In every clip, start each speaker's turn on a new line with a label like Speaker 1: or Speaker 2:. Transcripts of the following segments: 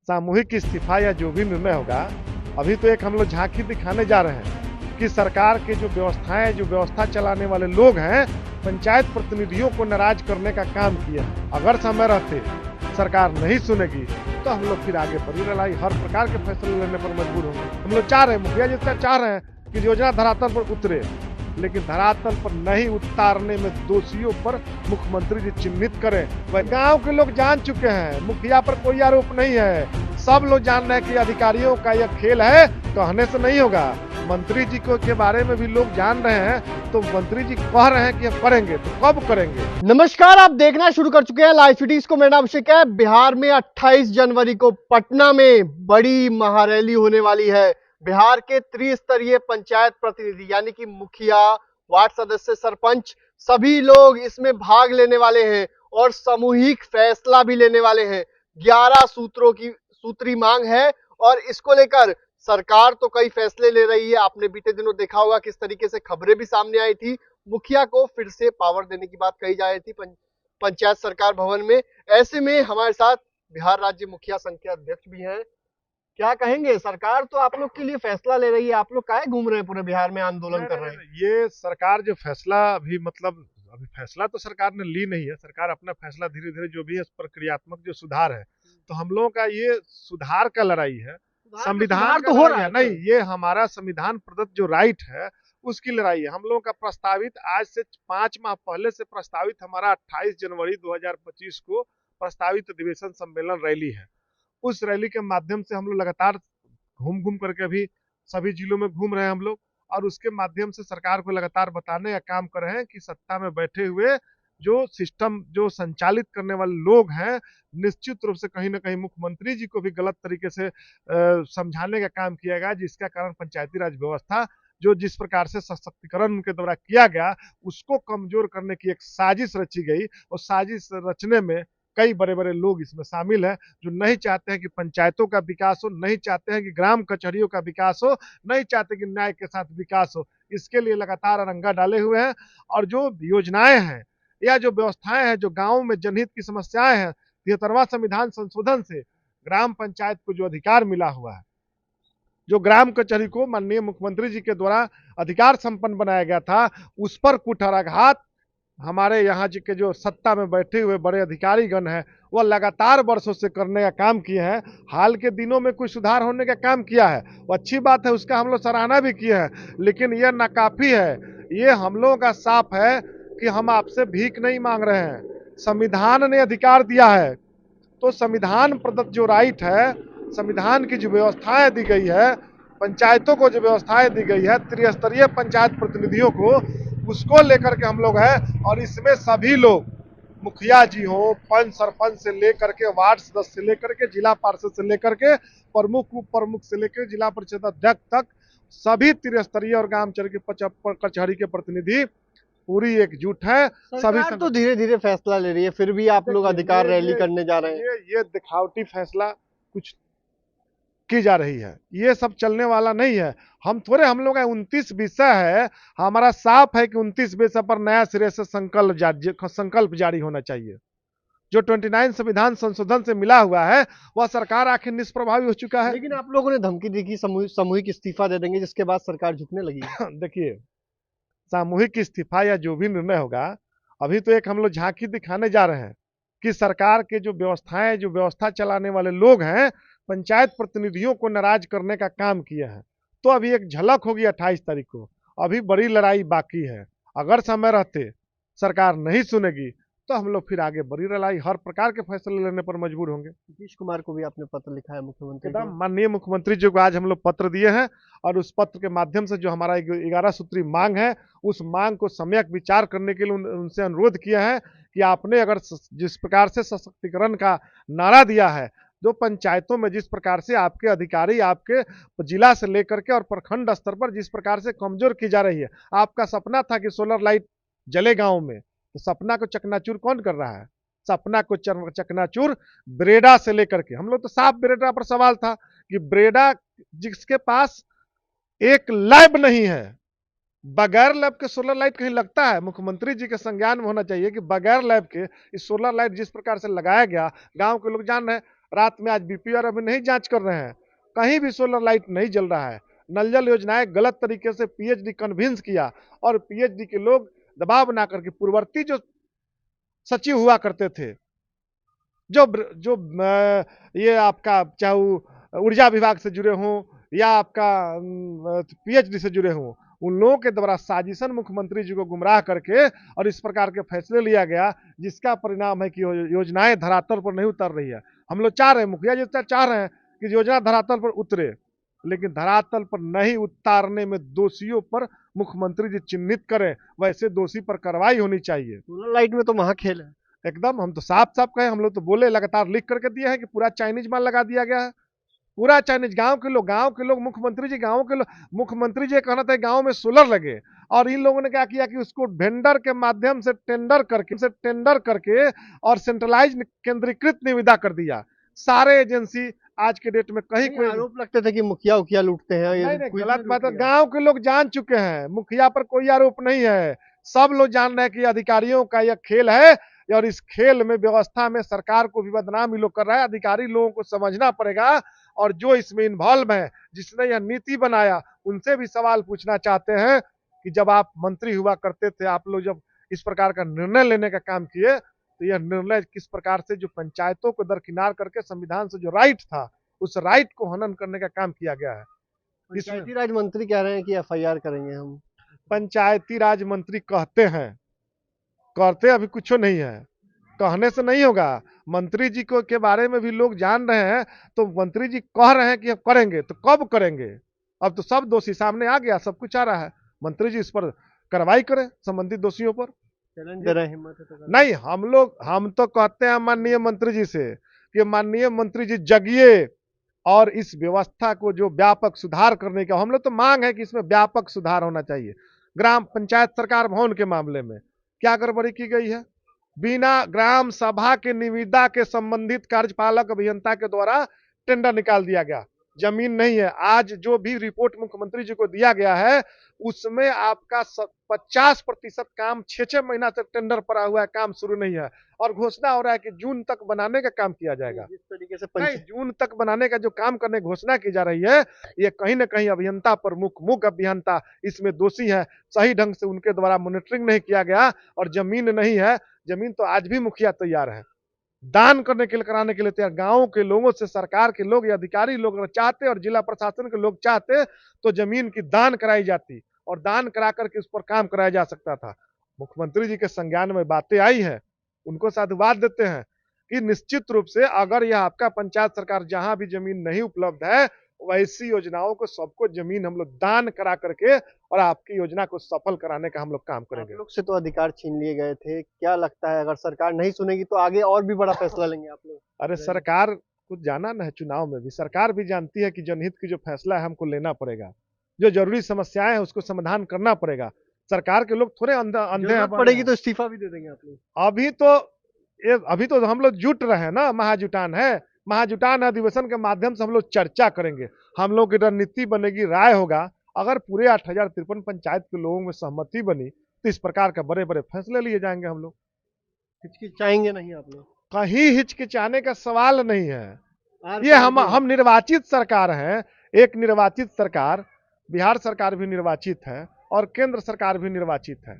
Speaker 1: सामूहिक इस्तीफा या जो भी निर्णय होगा, अभी तो एक हम लोग झांकी दिखाने जा रहे हैं कि सरकार के जो व्यवस्थाएं, जो व्यवस्था चलाने वाले लोग हैं, पंचायत प्रतिनिधियों को नाराज करने का काम किया। अगर समय रहते सरकार नहीं सुनेगी तो हम लोग फिर आगे बढ़ी लड़ाई, हर प्रकार के फैसले लेने पर मजबूर होंगे। हम लोग चाह रहे हैं, मुखिया जी चाह रहे हैं कि योजना धरातल पर उतरे, लेकिन धरातल पर नहीं उतारने में दोषियों पर मुख्यमंत्री जी चिन्हित करें। गांव के लोग जान चुके हैं, मुखिया पर कोई आरोप नहीं है। सब लोग जान रहे हैं कि अधिकारियों का यह खेल है, कहने से नहीं होगा। मंत्री जी को के बारे में भी लोग जान रहे हैं, तो मंत्री जी कह रहे हैं कि हम करेंगे, तो कब करेंगे।
Speaker 2: नमस्कार, आप देखना शुरू कर चुके हैं लाइव सिटीज को। मेरा नाम अभिषेक है। बिहार में 28 जनवरी को पटना में बड़ी महारैली होने वाली है। बिहार के त्रिस्तरीय पंचायत प्रतिनिधि यानी कि मुखिया, वार्ड सदस्य, सरपंच, सभी लोग इसमें भाग लेने वाले हैं और सामूहिक फैसला भी लेने वाले हैं। 11 सूत्रों की सूत्री मांग है और इसको लेकर सरकार तो कई फैसले ले रही है। आपने बीते दिनों देखा होगा किस तरीके से खबरें भी सामने आई थी। मुखिया को फिर से पावर देने की बात कही जा रही थी पंचायत सरकार भवन में। ऐसे में हमारे साथ बिहार राज्य मुखिया संघ के अध्यक्ष भी हैं। क्या कहेंगे, सरकार तो आप लोग के लिए फैसला ले रही है, आप लोग काहे घूम रहे हैं पूरे बिहार में, आंदोलन कर रहे हैं?
Speaker 1: ये सरकार जो फैसला अभी अभी फैसला तो सरकार ने ली नहीं है। सरकार अपना फैसला धीरे धीरे जो भी है प्रक्रियात्मक जो सुधार है, तो हम लोगों का ये सुधार का लड़ाई है। संविधान
Speaker 2: तो हो रहा है
Speaker 1: नहीं, ये हमारा संविधान प्रदत्त जो राइट है उसकी लड़ाई है। हम लोगों का प्रस्तावित आज से 5 माह पहले से प्रस्तावित हमारा 28 जनवरी 2025 को प्रस्तावित अधिवेशन सम्मेलन रैली है। उस रैली के माध्यम से हम लोग लगातार घूम घूम करके अभी सभी जिलों में घूम रहे हैं हम लोग, और उसके माध्यम से सरकार को लगातार बताने का काम कर रहे हैं कि सत्ता में बैठे हुए जो सिस्टम जो संचालित करने वाले लोग हैं, निश्चित रूप से कहीं ना कहीं मुख्यमंत्री जी को भी गलत तरीके से समझाने का काम किया गया, जिसका कारण पंचायती राज व्यवस्था जो जिस प्रकार से सशक्तिकरण उनके द्वारा किया गया उसको कमजोर करने की एक साजिश रची गई। और साजिश रचने में कई बड़े बड़े लोग इसमें शामिल हैं, जो नहीं चाहते हैं कि पंचायतों का विकास हो, नहीं चाहते हैं कि ग्राम कचहरियों का विकास हो, नहीं चाहते कि न्याय के साथ विकास हो। इसके लिए लगातार अरंगा डाले हुए हैं। और जो योजनाएं हैं या जो व्यवस्थाएं हैं, जो गाँव में जनहित की समस्याएं हैं, 73वां संविधान संशोधन से ग्राम पंचायत को जो अधिकार मिला हुआ है, जो ग्राम कचहरी को माननीय मुख्यमंत्री जी के द्वारा अधिकार संपन्न बनाया गया था, उस पर कुठाराघात हमारे यहाँ के जो सत्ता में बैठे हुए बड़े अधिकारीगण हैं वह लगातार वर्षों से करने का काम किए हैं। हाल के दिनों में कुछ सुधार होने का काम किया है, वो अच्छी बात है, उसका हम लोग सराहना भी किए हैं, लेकिन यह नाकाफी है। ये हम लोगों का साफ है कि हम आपसे भीख नहीं मांग रहे हैं। संविधान ने अधिकार दिया है, तो संविधान प्रदत्त जो राइट है, संविधान की जो व्यवस्थाएं दी गई है, पंचायतों को जो व्यवस्थाएं दी गई है, त्रिस्तरीय पंचायत प्रतिनिधियों को, उसको लेकर के हम लोग हैं। और इसमें सभी लोग, मुखिया जी हो, पंच सरपंच से लेकर के वार्ड सदस्य से लेकर के जिला पार्षद से लेकर के प्रमुख उप प्रमुख से लेकर जिला परिषद अध्यक्ष तक, सभी त्रिस्तरीय और ग्राम कचहरी के प्रतिनिधि पूरी एकजुट है। सभी
Speaker 2: तो धीरे धीरे फैसला ले रही है, फिर भी आप लोग अधिकार रैली करने जा रहे हैं।
Speaker 1: ये दिखावटी फैसला कुछ की जा रही है, ये सब चलने वाला नहीं है। हम लोग 29 विषय है, हमारा साफ है कि 29 विषय पर नया सिरे से संकल्प जारी होना चाहिए। जो 29 संविधान संशोधन से मिला हुआ है वह सरकार आखिर निष्प्रभावी हो चुका है।
Speaker 2: लेकिन आप लोगों ने धमकी दी कि सामूहिक इस्तीफा दे देंगे, जिसके बाद सरकार झुकने लगी।
Speaker 1: देखिए, सामूहिक इस्तीफा या जो भी निर्णय होगा, अभी तो एक हम लोग झांकी दिखाने जा रहे हैं कि सरकार के जो व्यवस्थाएं, जो व्यवस्था चलाने वाले लोग हैं, पंचायत प्रतिनिधियों को नाराज करने का काम किया है। तो अभी एक झलक होगी 28 तारीख को, अभी बड़ी लड़ाई बाकी है। अगर समय रहते सरकार नहीं सुनेगी तो हम लोग फिर आगे बड़ी लड़ाई, हर प्रकार के फैसले लेने पर मजबूर होंगे।
Speaker 2: नीतीश कुमार को भी आपने पत्र लिखा है मुख्यमंत्री को?
Speaker 1: माननीय मुख्यमंत्री जी को आज हम लोग पत्र दिए हैं, और उस पत्र के माध्यम से जो हमारा 11 सूत्री मांग है, उस मांग को सम्यक विचार करने के लिए उनसे अनुरोध किया है कि आपने अगर जिस प्रकार से सशक्तिकरण का नारा दिया है, जो पंचायतों में जिस प्रकार से आपके अधिकारी आपके जिला से लेकर के और प्रखंड स्तर पर जिस प्रकार से कमजोर की जा रही है, आपका सपना था कि सोलर लाइट जले गांव में, तो सपना को चकनाचूर कौन कर रहा है? सपना को चकनाचूर ब्रेडा से लेकर के, हम लोग तो साफ ब्रेडा पर सवाल था कि ब्रेडा जिसके पास एक लैब नहीं है, बगैर लैब के सोलर लाइट कहीं लगता है? मुख्यमंत्री जी के संज्ञान में होना चाहिए कि बगैर लैब के इस सोलर लाइट जिस प्रकार से लगाया गया, गांव के लोग जान रहे हैं। रात में आज बीपी और अभी नहीं जांच कर रहे हैं, कहीं भी सोलर लाइट नहीं जल रहा है। नल जल योजनाएं गलत तरीके से पीएचडी कन्विंस किया और पीएचडी के लोग दबाव बना करके पूर्ववर्ती जो सचिव हुआ करते थे, जो जो ये आपका चाहे ऊर्जा विभाग से जुड़े हों या आपका पीएचडी से जुड़े हों, उन लोगों के द्वारा साजिशन मुख्यमंत्री जी को गुमराह करके और इस प्रकार के फैसले लिया गया, जिसका परिणाम है कि योजनाएं धरातल पर नहीं उतर रही है। हम लोग चाह रहे हैं, मुखिया जी चाह रहे हैं कि योजना धरातल पर उतरे, लेकिन धरातल पर नहीं उतारने में दोषियों पर मुख्यमंत्री जी चिन्हित करें, वैसे दोषी पर कार्रवाई होनी चाहिए।
Speaker 2: सोलर लाइट में तो महाखेल है।
Speaker 1: एकदम, हम तो साफ साफ कहे, हम लोग तो बोले, लगातार लिख करके दिए हैं कि पूरा चाइनीज माल लगा दिया गया है, पूरा चाइनीज। गांव के लोग मुख्यमंत्री जी गांव के लोग, मुख्यमंत्री जी कहना था गांव में सोलर लगे, और इन लोगों ने क्या किया कि उसको वेंडर के माध्यम से टेंडर करके और सेंट्रलाइज केंद्रीकृत निविदा कर दिया। सारे एजेंसी आज के डेट में कहीं कोई
Speaker 2: आरोप लगते थे कि मुखिया उखिया लूटते हैं, ये
Speaker 1: नहीं, गलत बात है। गांव के लोग जान चुके हैं, मुखिया पर कोई आरोप नहीं है। सब लोग जान रहे हैं कि अधिकारियों का यह खेल है, और इस खेल में व्यवस्था में सरकार को भी बदनाम ही लोग कर रहा है। अधिकारी लोगों को समझना पड़ेगा, और जो इसमें इन्वॉल्व है, जिसने यह नीति बनाया, उनसे भी सवाल पूछना चाहते हैं कि जब आप मंत्री हुआ करते थे, आप लोग जब इस प्रकार का निर्णय लेने का काम किए, तो यह निर्णय किस प्रकार से जो पंचायतों को दरकिनार करके संविधान से जो राइट था, उस राइट को हनन करने का काम किया गया है।
Speaker 2: पंचायती राज मंत्री कह रहे हैं कि एफआईआर करेंगे हम।
Speaker 1: पंचायती राज मंत्री कहते हैं, करते अभी कुछ नहीं है, कहने से नहीं होगा। मंत्री जी को के बारे में भी लोग जान रहे हैं, तो मंत्री जी कह रहे हैं कि अब करेंगे, तो कब करेंगे? अब तो सब दोषी सामने आ गया, सब कुछ आ रहा है। मंत्री जी इस पर कार्रवाई करें संबंधित दोषियों पर।
Speaker 2: चैलेंज दे रहे हैं, हिम्मत है तो
Speaker 1: नहीं, हम तो कहते हैं माननीय मंत्री जी से कि माननीय मंत्री जी जगिए, और इस व्यवस्था को जो व्यापक सुधार करने का हम लोग तो मांग है कि इसमें व्यापक सुधार होना चाहिए। ग्राम पंचायत सरकार भवन के मामले में क्या गड़बड़ी की गई है? बिना ग्राम सभा के निविदा के संबंधित कार्यपालक अभियंता के द्वारा टेंडर निकाल दिया गया, जमीन नहीं है। आज जो भी रिपोर्ट मुख्यमंत्री जी को दिया गया है, उसमें आपका 50% काम 6-6 महीना से टेंडर पड़ा हुआ है, काम शुरू नहीं है, और घोषणा हो रहा है कि जून तक बनाने का काम किया जाएगा।
Speaker 2: जिस तरीके से
Speaker 1: नहीं, जून तक बनाने का जो काम करने घोषणा की जा रही है, ये कहीं ना कहीं अभियंता पर मुख्य अभियंता इसमें दोषी है। सही ढंग से उनके द्वारा मॉनिटरिंग नहीं किया गया, और जमीन नहीं है। जमीन तो आज भी मुखिया तैयार है, दान करने के लिए, कराने के लिए तैयार। गांव के लोगों से सरकार के लोग या अधिकारी लोग अगर चाहते, और जिला प्रशासन के लोग चाहते, तो जमीन की दान कराई जाती, और दान करा करके उस पर काम कराया जा सकता था। मुख्यमंत्री जी के संज्ञान में बातें आई हैं, उनको साधुवाद देते हैं कि निश्चित रूप से अगर यह आपका पंचायत सरकार जहां भी जमीन नहीं उपलब्ध है, वैसी योजनाओं को सबको जमीन हम लोग दान करा करके और आपकी योजना को सफल कराने का हम लोग काम करेंगे।
Speaker 2: आप लोग से तो अधिकार छीन लिए गए थे, क्या लगता है अगर सरकार नहीं सुनेगी तो आगे और भी बड़ा फैसला लेंगे आप लोग?
Speaker 1: अरे सरकार को जाना ना है, चुनाव में भी सरकार भी जानती है कि जनहित की जो फैसला है हमको लेना पड़ेगा, जो जरूरी समस्याएं हैं उसको समाधान करना पड़ेगा। सरकार के लोग थोड़े अंधे
Speaker 2: पड़ेगी तो इस्तीफा भी दे देंगे आप लोग।
Speaker 1: अभी तो हम लोग जुट रहे हैं ना, महाजुटान है। महाजुटान अधिवेशन के माध्यम से हम लोग चर्चा करेंगे, हम लोग की रणनीति बनेगी, राय होगा। अगर पूरे 8053 पंचायत के लोगों में सहमति बनी, तो इस प्रकार का बड़े बड़े फैसले लिए जाएंगे। हम लोग
Speaker 2: हिचकिचाएंगे नहीं आप लोग?
Speaker 1: कहीं हिचकिचाने का सवाल नहीं है। ये हम निर्वाचित सरकार हैं, एक निर्वाचित सरकार, बिहार सरकार भी निर्वाचित है और केंद्र सरकार भी निर्वाचित है।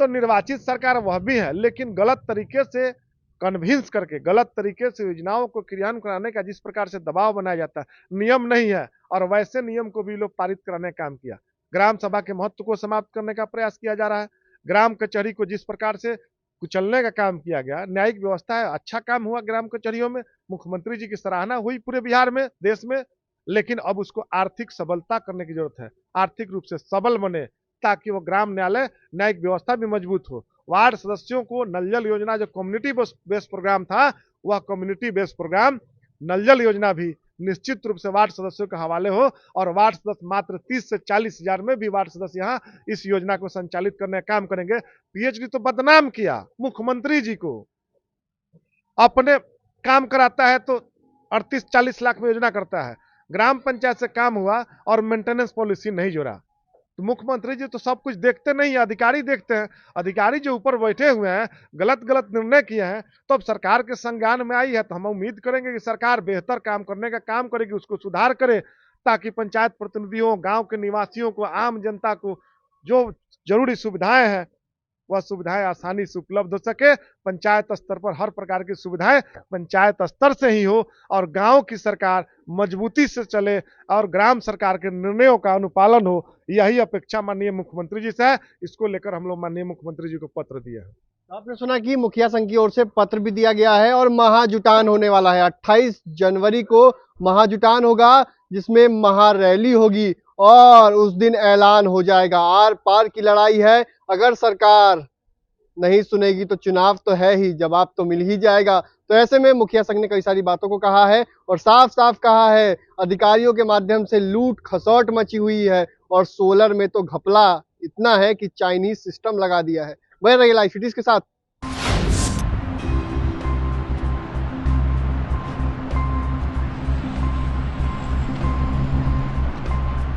Speaker 1: तो निर्वाचित सरकार वह भी है, लेकिन गलत तरीके से कन्विंस करके, गलत तरीके से योजनाओं को क्रियान्वयन कराने का जिस प्रकार से दबाव बनाया जाता है, नियम नहीं है, और वैसे नियम को भी लोग पारित कराने का काम किया। ग्राम सभा के महत्व को समाप्त करने का प्रयास किया जा रहा है। ग्राम कचहरी को जिस प्रकार से कुचलने का काम किया गया, न्यायिक व्यवस्था है, अच्छा काम हुआ ग्राम कचहरियों में, मुख्यमंत्री जी की सराहना हुई पूरे बिहार में, देश में। लेकिन अब उसको आर्थिक सबलता करने की जरूरत है, आर्थिक रूप से सबल बने, ताकि वो ग्राम न्यायालय न्यायिक व्यवस्था भी मजबूत हो। वार्ड सदस्यों को नल जल योजना जो कम्युनिटी बेस्ड प्रोग्राम था, वह कम्युनिटी बेस्ड प्रोग्राम नल जल योजना भी निश्चित रूप से वार्ड सदस्यों के हवाले हो, और वार्ड सदस्य मात्र 30 से 40 हजार में भी वार्ड सदस्य यहाँ इस योजना को संचालित करने का काम करेंगे। पीएचडी तो बदनाम किया मुख्यमंत्री जी को, अपने काम कराता है तो 38-40 लाख में योजना करता है। ग्राम पंचायत से काम हुआ और मेंटेनेंस पॉलिसी नहीं जोड़ा, तो मुख्यमंत्री जी तो सब कुछ देखते नहीं है, अधिकारी देखते हैं। अधिकारी जो ऊपर बैठे हुए हैं, गलत गलत निर्णय किए हैं, तो अब सरकार के संज्ञान में आई है, तो हम उम्मीद करेंगे कि सरकार बेहतर काम करने का काम करेगी, उसको सुधार करे, ताकि पंचायत प्रतिनिधियों, गांव के निवासियों को, आम जनता को जो जरूरी सुविधाएं हैं वह सुविधाएं आसानी से उपलब्ध हो सके। पंचायत स्तर पर हर प्रकार की सुविधाएं पंचायत स्तर से ही हो और गांव की सरकार मजबूती से चले और ग्राम सरकार के निर्णयों का अनुपालन हो, यही अपेक्षा माननीय मुख्यमंत्री जी से है। इसको लेकर हम लोग माननीय मुख्यमंत्री जी को पत्र दिया है।
Speaker 2: आपने सुना कि मुखिया संघ की ओर से पत्र भी दिया गया है और महाजुटान होने वाला है। 28 जनवरी को महाजुटान होगा, जिसमें महारैली होगी और उस दिन ऐलान हो जाएगा। आर पार की लड़ाई है। अगर सरकार नहीं सुनेगी तो चुनाव तो है ही, जवाब तो मिल ही जाएगा। तो ऐसे में मुखिया संघ ने कई सारी बातों को कहा है और साफ साफ कहा है, अधिकारियों के माध्यम से लूट खसौट मची हुई है और सोलर में तो घपला इतना है कि चाइनीज सिस्टम लगा दिया है। बने रहिए लाइव सिटीज के साथ।